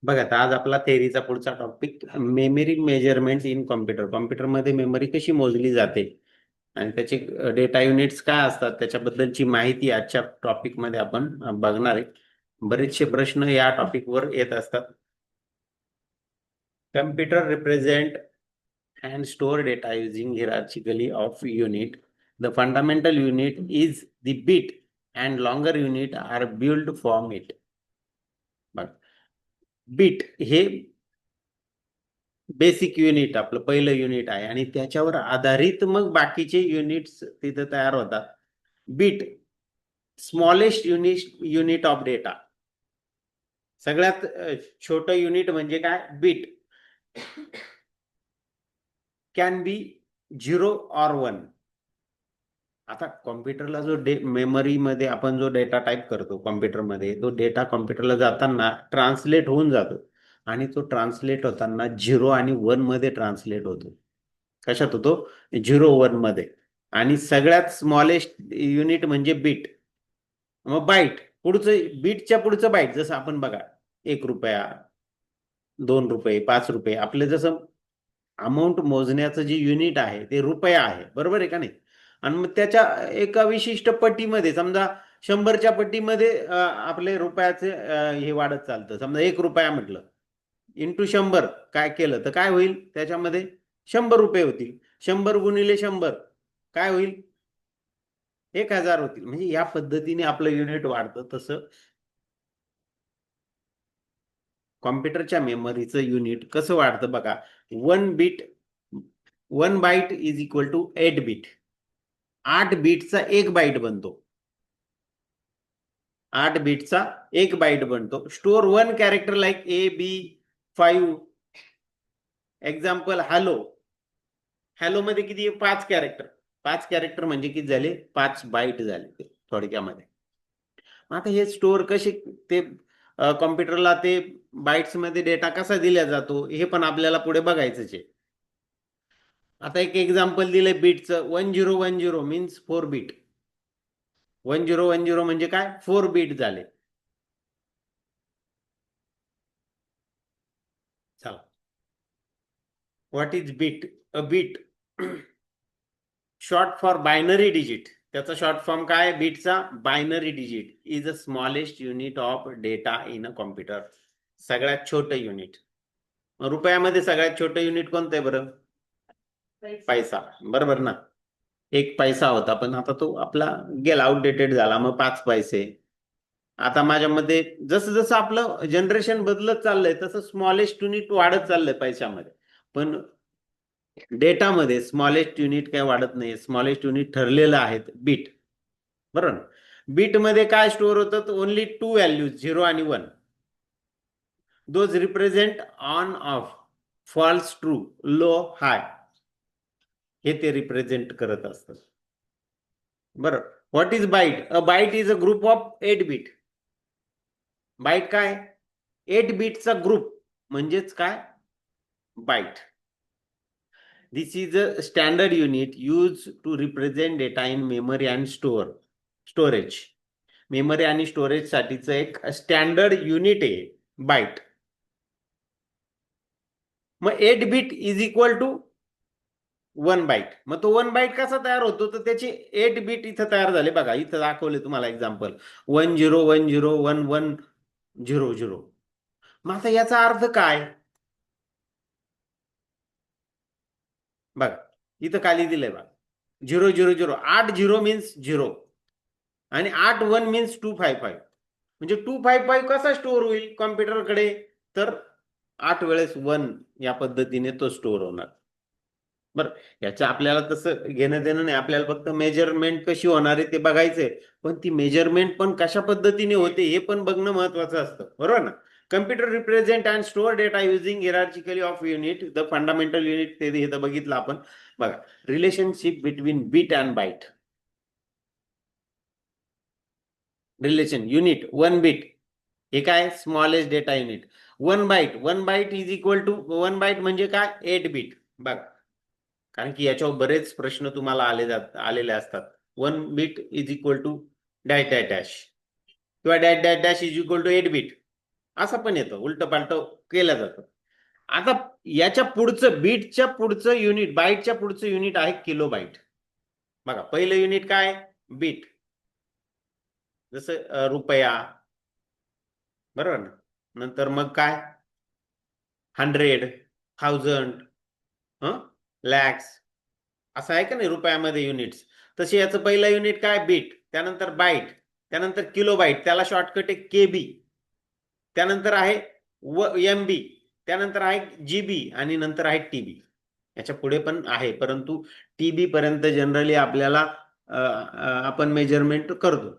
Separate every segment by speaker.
Speaker 1: बघा आता आज आपला थेअरीचा पुढचा topic memory measurement in computer. कॉम्प्युटरमध्ये मेमरी कशी मोजली जाते आणि त्याचे डेटा युनिट्स काय असतात त्याच्याबद्दलची माहिती आजच्या टॉपिकमध्ये आपण बघणार आहे. बरेचसे प्रश्न या टॉपिकवर येत असतात. Computer represent and store data using hierarchically of unit. The fundamental unit is the bit and longer unit are built from it. But bit हे बेसिक युनिट आपलं पहिलं युनिट आहे आणि त्याच्यावर आधारित मग बाकीचे युनिट्स तिथे तयार होतात. Bit smallest unit of data. सगळ्यात छोटं युनिट म्हणजे काय? Bit can be 0 or 1. आता कॉम्प्युटरला जो मेमरीमध्ये आपण जो डेटा टाईप करतो कॉम्प्युटरमध्ये, तो डेटा कॉम्प्युटरला जाताना ट्रान्सलेट होऊन जातो आणि तो ट्रान्सलेट होताना 0 आणि 1 मध्ये ट्रान्सलेट होतो. कशात होतो? 0-1 मध्ये. आणि सगळ्यात स्मॉलेस्ट युनिट म्हणजे बीट. मग बाईट पुढचं, बीटच्या पुढचं बाईट. जसं आपण बघा 1 रुपया, 2 रुपये, 5 रुपये, आपले जसं अमाऊंट मोजण्याचं जे युनिट आहे ते रुपया आहे, बरोबर आहे का नाही? आणि मग त्याच्या एका विशिष्ट पट्टीमध्ये, समजा 100च्या पट्टीमध्ये आपले रुपयाचे हे वाढत चालतं. समजा 1 रुपया म्हटलं इंटू 100 काय केलं तर काय होईल? त्याच्यामध्ये 100 रुपये होतील. 100 गुणिले 100 काय होईल? 1000 होतील. म्हणजे या पद्धतीने आपलं युनिट वाढतं. तसं कॉम्प्युटरच्या मेमरीचं युनिट कसं वाढतं बघा. 1 byte is equal to 8 bit. 8 बीटचा 1 बाईट बनतो. 8 बीटचा 1 बाईट बनतो. Store 1 character like A B 5. Example hello. Hello मध्ये किती? 5 कॅरेक्टर. 5 कॅरेक्टर म्हणजे किती झाले? 5 बाईट झाले ते थोडक्यामध्ये. आता हे स्टोअर कसे, ते कॉम्प्युटरला ते बाईट्स मध्ये डेटा कसा दिला जातो हे पण आपल्याला पुढे बघायचंच आहे. आता एक एक्झाम्पल दिलंय बीटचं. 1010 मीन्स 4 बीट. 1010 म्हणजे काय? 4 बीट झाले. चला, what is bit? A bit short for binary digit. त्याचा शॉर्ट फॉर्म काय? बीटचा binary digit is a smallest unit of data in a computer. सगळ्यात छोटं युनिट. रुपयामध्ये सगळ्यात छोटं युनिट कोणतं आहे बरं? पैसा. बरोबर ना? 1 पैसा होता, पण आता तो आपला गेला, आउटडेटेड झाला. मग 5 पैसे. आता माझ्यामध्ये जसं जसं आपलं जनरेशन बदलत चाललंय तसं स्मॉलेस्ट युनिट वाढत चाललंय पैशामध्ये. पण डेटामध्ये स्मॉलेस्ट युनिट काय वाढत नाही. स्मॉलेस्ट युनिट ठरलेलं आहे बीट. बरोबर. बीट मध्ये काय स्टोअर होतं? ओनली 2 व्हॅल्यूज, 0 आणि 1. Those represent on off, false true, low high, हे ते रिप्रेझेंट करत असतात. बरं. What is byte? A byte is a group of 8 bit. Byte काय? 8 बीटचा ग्रुप म्हणजेच काय? Byte. This is a standard unit use to represent data in memory and storage. Memory आणि स्टोरेज साठीचं एक स्टँडर्ड युनिट आहे बाईट. मग 8 bit is equal to 1 byte. मग तो 1 बाईट कसा तयार होतो? तर त्याचे 8 बीट इथं तयार झाले. बघा इथं दाखवले तुम्हाला एक्झाम्पल. 10101100. मग आता याचा अर्थ काय? बघा इथं खाली दिलंय बघा. 000. 8 झिरो मीन्स 0 आणि 8 1 मीन्स 255. म्हणजे 255 कसा स्टोअर होईल कॉम्प्युटरकडे? तर 8 वेळेस 1 या पद्धतीने तो स्टोअर होणार. बरं. याचं आपल्याला तसं घेणं देणं नाही. आपल्याला फक्त मेजरमेंट कशी होणार आहे ते बघायचंय. पण ती मेजरमेंट पण कशा पद्धतीने होते हे पण बघणं महत्वाचं असतं, बरोबर ना? Computer represent and store data using hierarchically of unit. The fundamental unit ते इथं बघितलं आपण. बघा, relationship between bit and byte. Relation unit 1 bit हे काय? Smallest data unit. 1 byte is equal to 1 byte म्हणजे काय? 8 बीट. बघा, कारण की याच्यावर बरेच प्रश्न तुम्हाला आलेले असतात. 1 bit is equal to dash dash dash किंवा dash dash dash is equal to 8 bit. असं पण येतं, उलट पालट केलं जातं. आता याच्या पुढचं बीटच्या पुढचं युनिट, बाईटच्या पुढचं युनिट आहे किलो बाईट. बघा पहिलं युनिट काय, बीट, जसं रुपया, बरोबर ना. नंतर मग काय 100, 1000, लॅक्स, असं आहे का नाही रुपयामध्ये युनिट्स. तसे याचं पहिलं युनिट काय बीट, त्यानंतर बाईट, त्यानंतर किलो बाईट, त्याला शॉर्टकट आहे केबी, त्यानंतर आहे MB, त्यानंतर आहे GB, आणि नंतर आहे TB. याच्या पुढे पण आहे, परंतु TB पर्यंत जनरली आपल्याला आपण मेजरमेंट करतो.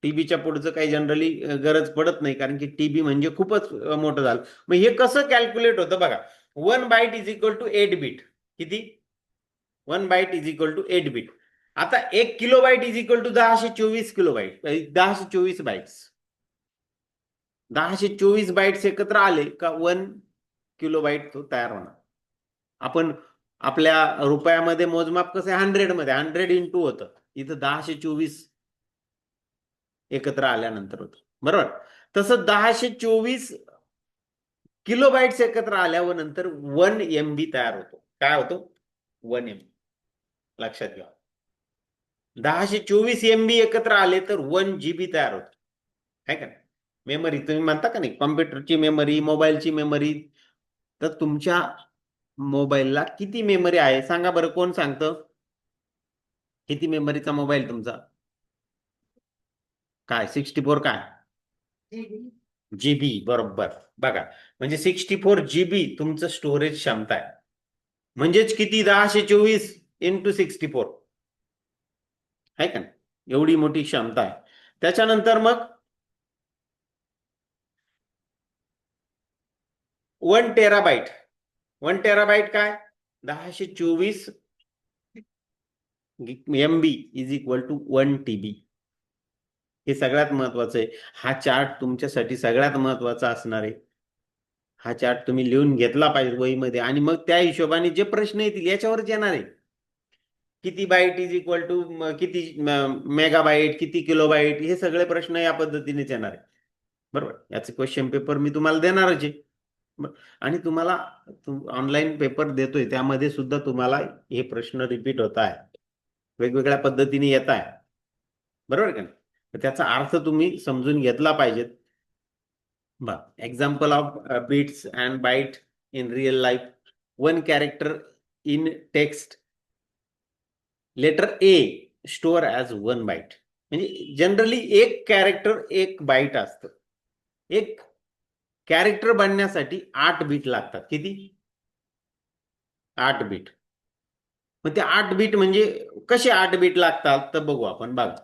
Speaker 1: TBच्या पुढचं काही जनरली गरज पडत नाही, कारण की TB म्हणजे खूपच मोठं झालं. मग हे कसं कॅल्क्युलेट होतं बघा. 1 byte is equal to 8 bit. किती? 1 byte is equal to 8 bit. आता 1 kilo byte is equal to 1024 kilo byte, 1024 bytes. 1024 bytes एकत्र आले का 1 किलो बाईट तो तयार होणार. आपण आपल्या रुपयामध्ये मोजमाप कसं आहे, 100 मध्ये 100 इंटू होतं, इथं 1024 एकत्र आल्यानंतर होतं, बरोबर. तसं 1024 किलो बाईट्स एकत्र आल्यावर नंतर 1 MB तयार होतो. काय होतो? 1 MB. लक्षात घ्या. 1024 MB एकत्र आले तर 1 GB तयार होतो, है का. मेमरी तुम्ही म्हणता का नाही, कॉम्प्युटरची मेमरी, मोबाईलची मेमरी. तर तुमच्या मोबाईलला किती मेमरी आहे सांगा बरं, कोण सांगतं? किती मेमरीचा मोबाईल तुमचा? काय 64 काय? GB, बरोबर. बघा म्हणजे 64 GB तुमचं स्टोरेज क्षमता आहे. म्हणजेच किती, 1024 इंटू 64, आहे का. एवढी मोठी क्षमता आहे. त्याच्यानंतर मग 1 टेराबाईट. 1 टेराबाईट काय, 1024 MB is equal to 1 TB. हे सगळ्यात महत्वाचं आहे. हा चार्ट तुमच्यासाठी सगळ्यात महत्वाचा असणार आहे. हा चार्ट तुम्ही लिहून घेतला पाहिजे वहीमध्ये, आणि मग त्या हिशोबाने जे प्रश्न येतील याच्यावरच येणार आहे. किती बाईट इज इक्वल टू किती मेगाबाईट, किती किलोबाईट, हे सगळे प्रश्न या पद्धतीनेच येणार आहे, बरोबर. याचे क्वेश्चन पेपर मी तुम्हाला देणारच आहे. आणि तुम्हाला ऑनलाईन पेपर देतोय त्यामध्ये सुद्धा तुम्हाला हे प्रश्न रिपीट होत आहे, वेगवेगळ्या पद्धतीने येत आहे, बरोबर का नाही. त्याचा अर्थ तुम्ही समजून घेतला पाहिजेत. Example of bits and byte in real life. 1 character in text, letter A store as 1 byte. म्हणजे जनरली 1 कॅरेक्टर 1 बाईट असतं. एक कॅरेक्टर बनण्यासाठी 8 बीट लागतात. किती? 8 बीट. मग ते 8 बीट म्हणजे कसे 8 बीट लागतात तर बघू आपण. बघा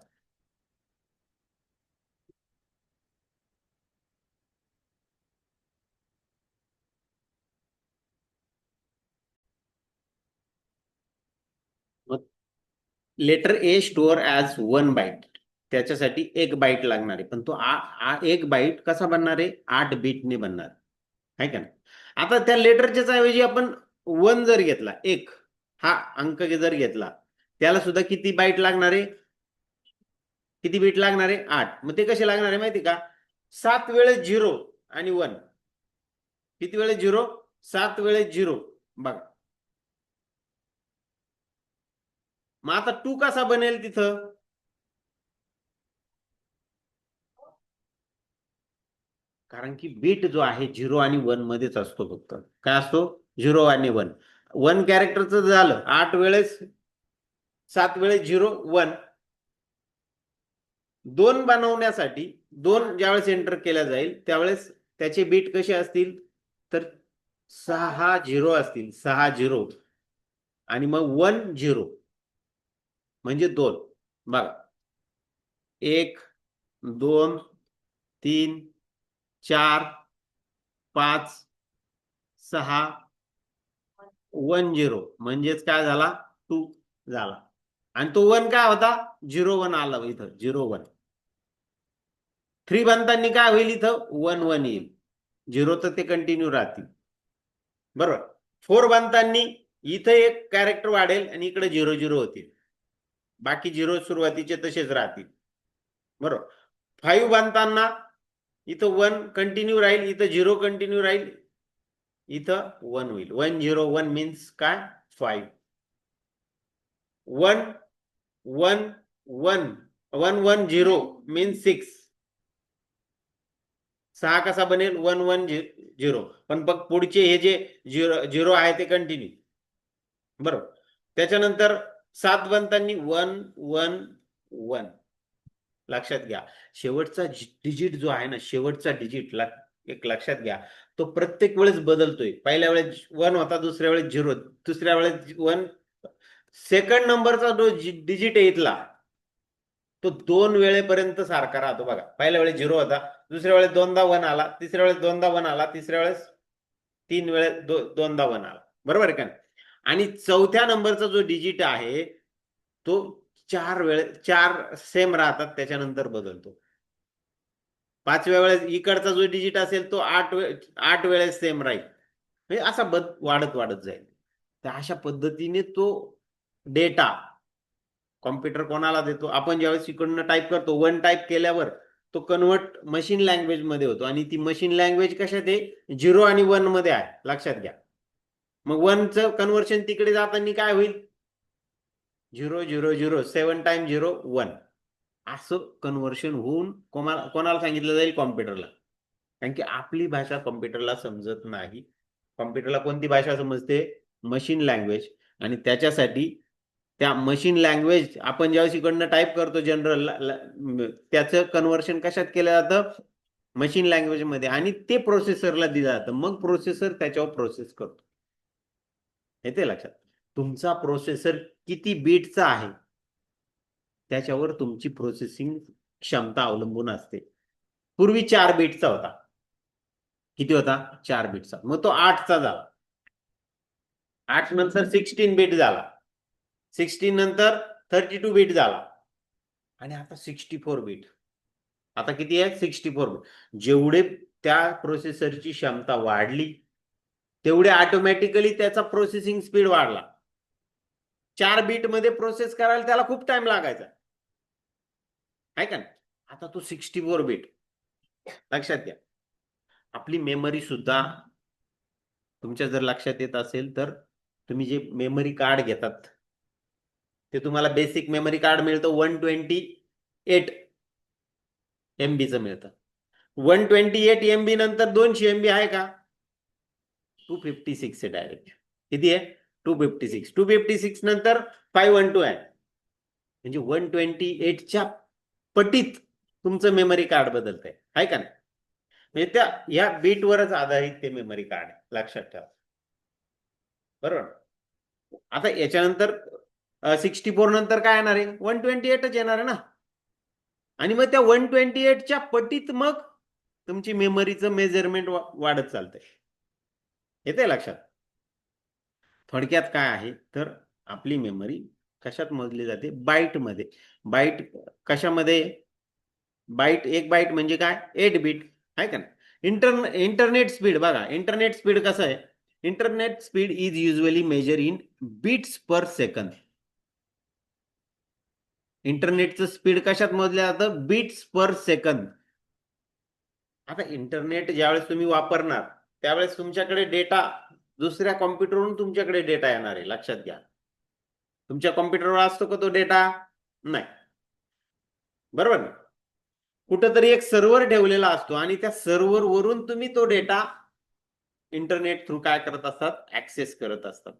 Speaker 1: letter A store as 1 byte, त्याच्यासाठी 1 बाईट लागणार आहे, पण तो 1 बाईट कसा बनणार आहे, 8 बीटने बनणार आहे का नाही. आता त्या लेटरच्याच ऐवजी आपण 1 जर घेतला, 1 हा अंक जर घेतला, त्याला सुद्धा किती बाईट लागणार आहे, किती बीट लागणार आहे, 8. मग ते कसे लागणार आहे माहिती का, 7 वेळेस 0 आणि 1. किती वेळेस 0? 7 वेळेस 0. बघा मग आता 2 कसा बनेल तिथं, कारण की बीट जो आहे 0 आणि 1 मध्येच असतो फक्त. काय असतो? 0 आणि 1. 1 कॅरेक्टरचं झालं 8 वेळेस, 7 वेळेस 0 1. 2 बनवण्यासाठी 2 ज्यावेळेस एंटर केल्या जाईल त्यावेळेस त्याचे बीट कसे असतील, तर 6 झिरो असतील, 6 झिरो, आणि मग 1 झिरो म्हणजे 2. बघा 1 2 3 4 5 6 1 झिरो म्हणजेच काय झाला, 2 झाला. आणि तो 1 काय होता, 0 1 आला इथं, 0 1. 3 बनताना काय होईल, इथं 1 1 येईल, 0 तर ते कंटिन्यू राहतील, बरोबर. 4 बनताना इथं एक कॅरेक्टर वाढेल आणि इकडे 0 0 होतील, बाकी 0 सुरुवातीचे तसेच राहतील, बरोबर. 5 बनताना इथं 1 कंटिन्यू राहील, इथं 0 कंटिन्यू राहील, इथं 1 होईल. 101 मीन्स काय? 5. 1 1 1 110 मीन्स 6. 6 कसा बनेल? 110. पण बघ पुढचे हे जे 0 आहे ते कंटिन्यू. बरोबर. त्याच्यानंतर 7 बनताना 1 1 1. लक्षात घ्या, शेवटचा डिजिट जो आहे ना, शेवटचा डिजिट एक लक्षात घ्या, तो प्रत्येक वेळेस बदलतोय. पहिल्या वेळेस 1 होता, दुसऱ्या वेळेस 0, दुसऱ्या वेळेस 1. सेकंड नंबरचा जो डिजिट आहे इथला, तो 2 वेळेपर्यंत सारखा राहतो. बघा, पहिल्या वेळेस 0 होता, दुसऱ्या वेळेस दोनदा 1 आला, तिसऱ्या वेळेस दोनदा 1 आला, तिसऱ्या वेळेस 3 वेळेस दोनदा 1 आला. बरोबर का? आणि चौथ्या नंबरचा जो डिजिट आहे तो 4 सेम राहतात, त्याच्यानंतर बदलतो. 5व्या वेळेस इकडचा जो डिजिट असेल तो 8 वेळेस सेम राहील. म्हणजे असा वाढत वाढत जाईल. तर अशा पद्धतीने तो डेटा कॉम्प्युटर कोणाला देतो? आपण ज्यावेळेस इकडनं टाईप करतो, 1 टाईप केल्यावर तो कन्वर्ट मशीन लँग्वेज मध्ये होतो, आणि ती मशीन लँग्वेज कशात आहे? 0 आणि 1 मध्ये आहे. लक्षात घ्या. मग 1चं कन्व्हर्शन तिकडे जाताना काय होईल? 0 0 0 7 टाइम 0 1. असं कन्व्हर्शन होऊन कोणाला सांगितलं जाईल? कॉम्प्युटरला. कारण की आपली भाषा कॉम्प्युटरला समजत नाही. कॉम्प्युटरला कोणती भाषा समजते? Machine language. आणि त्याच्यासाठी त्या मशीन लँग्वेज आपण ज्यावेळेस इकडनं टाईप करतो जनरल, त्याचं कन्व्हर्शन कशात केलं जातं? मशीन लँग्वेज मध्ये, आणि ते प्रोसेसरला दिलं जातं. मग प्रोसेसर त्याच्यावर प्रोसेस करतो. येते लक्षात? तुमचा प्रोसेसर किती बीटचा आहे त्याच्यावर तुमची प्रोसेसिंग क्षमता अवलंबून असते. पूर्वी 4 बीटचा होता. किती होता? 4 बीटचा. मग तो 8चा झाला. 8 नंतर 16 बीट झाला. 16 नंतर 32 बीट झाला. आणि आता 64 बीट. आता किती आहे? 64 बीट. जेवढे त्या प्रोसेसरची क्षमता वाढली, तेवढे ऑटोमॅटिकली त्याचा प्रोसेसिंग स्पीड वाढला. 4 बीट मध्ये प्रोसेस करायला त्याला खूप टाइम लागायचा, आहे का? आता तो 64 बीट. लक्षात घ्या, आपली मेमरी सुद्धा तुमच्या जर लक्षात येत असेल तर, तुम्ही जे मेमरी कार्ड घेतात ते तुम्हाला बेसिक मेमरी कार्ड मिळतं 128 MBचं मिळतं. 128 MB नंतर 200 MB आहे का? 256 आहे डायरेक्ट. किती आहे? 256. 256 नंतर 512 आहे. म्हणजे 128च्या पटीत तुमचं मेमरी कार्ड बदलत आहे का नाही? म्हणजे त्या या बीटवरच आधारित ते मेमरी कार्ड आहे. लक्षात ठेवा. बरोबर. आता याच्यानंतर 64 नंतर काय येणार आहे? 128च येणार आहे ना. आणि मग त्या 128च्या पटीत मग तुमची मेमरीचं मेजरमेंट वाढत चालतंय. येते लक्षात? थोडक्यात काय आहे तर, आपली मेमरी कशात मोजली जाते? बाईट मध्ये. बाईट कशामध्ये? बाईट, एक बाईट म्हणजे काय? 8 बीट, आहे का नाही? इंटरनेट स्पीड बघा, इंटरनेट स्पीड कसं आहे? Internet speed is usually measure in bits per second. इंटरनेटचं स्पीड कशात मोजलं जातं? Bits per second. आता इंटरनेट ज्यावेळेस तुम्ही वापरणार त्यावेळेस तुमच्याकडे डेटा दुसऱ्या कॉम्प्युटरवरून तुमच्याकडे डेटा येणार आहे. लक्षात घ्या. तुमच्या कॉम्प्युटरवर असतो का तो डेटा? नाही. बरोबर ना? कुठंतरी एक सर्व्हर ठेवलेला असतो, आणि त्या सर्व्हर वरून तुम्ही तो डेटा इंटरनेट थ्रू काय करत असतात? ऍक्सेस करत असतात.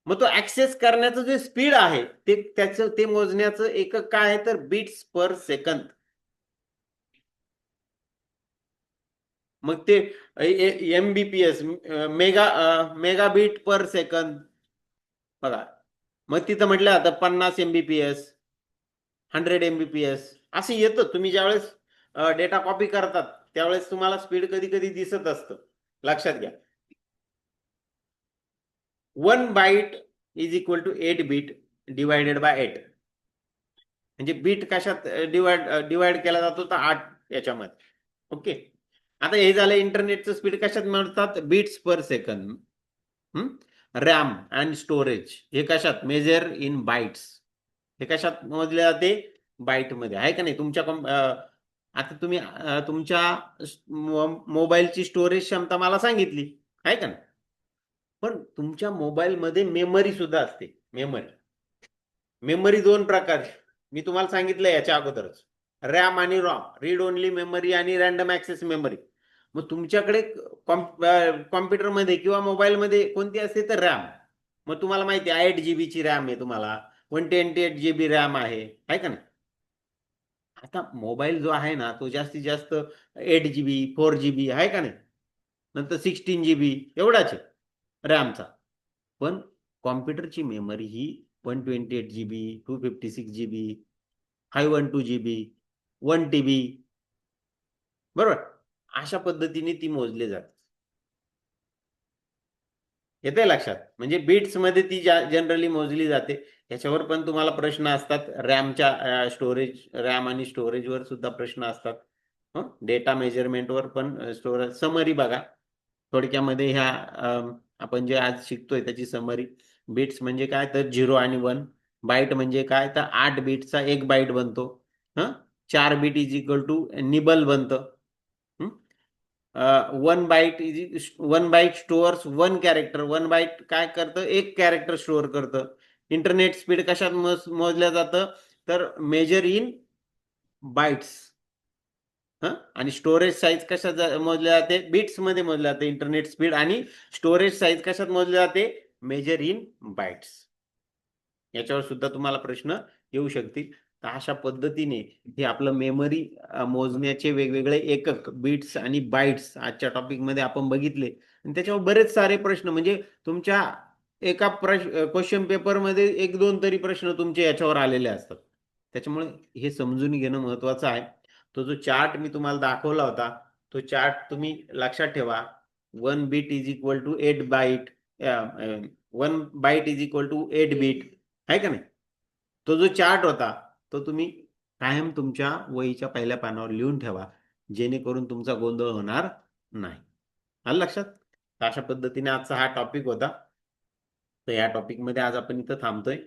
Speaker 1: मग तो ऍक्सेस करण्याचं जे स्पीड आहे ते मोजण्याचं एकक काय आहे? तर बीट्स पर सेकंद. मग ते MBPS, मेगाबीट पर सेकंद. बघा, मग तिथं म्हटलं आता 50 MBPS, 100 MBPS असं येतं. तुम्ही ज्यावेळेस डेटा कॉपी करतात त्यावेळेस तुम्हाला स्पीड कधी कधी दिसत असतं. लक्षात घ्या. 1 byte is equal to 8 bit divided by 8. म्हणजे बीट कशात डिवाइड केला जातो? तर 8 याच्यामध्ये. ओके. आता हे झालं इंटरनेटचं स्पीड कशात मिळतात? Bits per second. RAM and storage हे कशात? Measure in bytes. हे कशात मोजले जाते? बाईट मध्ये, आहे का नाही? तुमच्या आता तुम्ही तुमच्या मोबाईलची स्टोरेज क्षमता मला सांगितली आहे का ना, पण तुमच्या मोबाईलमध्ये मेमरी सुद्धा असते. मेमरी मेमरी दोन प्रकारची मी तुम्हाला सांगितलं याच्या अगोदरच, रॅम आणि रॉम, रीड ओनली मेमरी आणि रॅन्डम ऍक्सेस मेमरी. मग तुमच्याकडे कॉम्प्युटरमध्ये किंवा मोबाईलमध्ये कोणती असते तर रॅम. मग तुम्हाला माहिती आहे 8 GB ची रॅम आहे, तुम्हाला 128 GB रॅम आहे का नाही. आता मोबाईल जो आहे ना तो जास्तीत जास्त 8 GB 4 GB आहे का नाही, नंतर 16 GB एवढाच आहे रॅमचा. पण कॉम्प्युटरची मेमरी ही 128 GB 256 GB 512 GB 1 TB, बरोबर, अशा पद्धतीने ती मोजली जाते. येते लक्षात, म्हणजे बीट्स मध्ये ती जनरली मोजली जाते. याच्यावर पण तुम्हाला प्रश्न असतात, रॅमच्या स्टोरेज, रॅम आणि स्टोरेजवर सुद्धा प्रश्न असतात. डेटा मेजरमेंटवर पण स्टोरेज समरी बघा थोडक्यामध्ये ह्या आपण जे आज शिकतोय त्याची समरी. बीट्स म्हणजे काय तर 0 आणि 1. बाईट म्हणजे काय तर 8 बीटचा 1 बाईट बनतो. 4 bit is equal to nibble बनतं. 1 बाईट स्टोअर्स 1 कॅरेक्टर. 1 बाईट काय करतं, 1 कॅरेक्टर स्टोअर करतं. इंटरनेट स्पीड कशात मोजल्या जातं तर मेजर इन बाईट्स. आणि स्टोरेज साईज कशात मोजल्या जाते, बिट्स मध्ये मोजल्या जाते इंटरनेट स्पीड. आणि स्टोरेज साईज कशात मोजले जाते, मेजर इन बाईट्स. याच्यावर सुद्धा तुम्हाला प्रश्न येऊ शकतील. तर अशा पद्धतीने हे आपलं मेमरी मोजण्याचे वेगवेगळे एकक बिट्स आणि बाईट्स आजच्या टॉपिक मध्ये आपण बघितले. आणि त्याच्यावर बरेच सारे प्रश्न, म्हणजे तुमच्या एका क्वेश्चन पेपर मध्ये 1-2 तरी प्रश्न तुमचे याच्यावर आलेले असतात. त्याच्यामुळे हे समजून घेणं महत्वाचं आहे. तो जो चार्ट मी तुम्हाला दाखवला होता तो चार्ट तुम्ही लक्षात ठेवा. 1 bit is equal to 8 byte, 1 byte is equal to 8 bit आहे का नाही. तो जो चार्ट होता तो तुम्ही कायम तुमच्या वहीच्या पहिल्या पानावर लिहून ठेवा, जेणेकरून तुमचा गोंधळ होणार नाही. आलं लक्षात. अशा पद्धतीने आजचा हा टॉपिक होता. तर या टॉपिक मध्ये आज आपण इथं थांबतोय.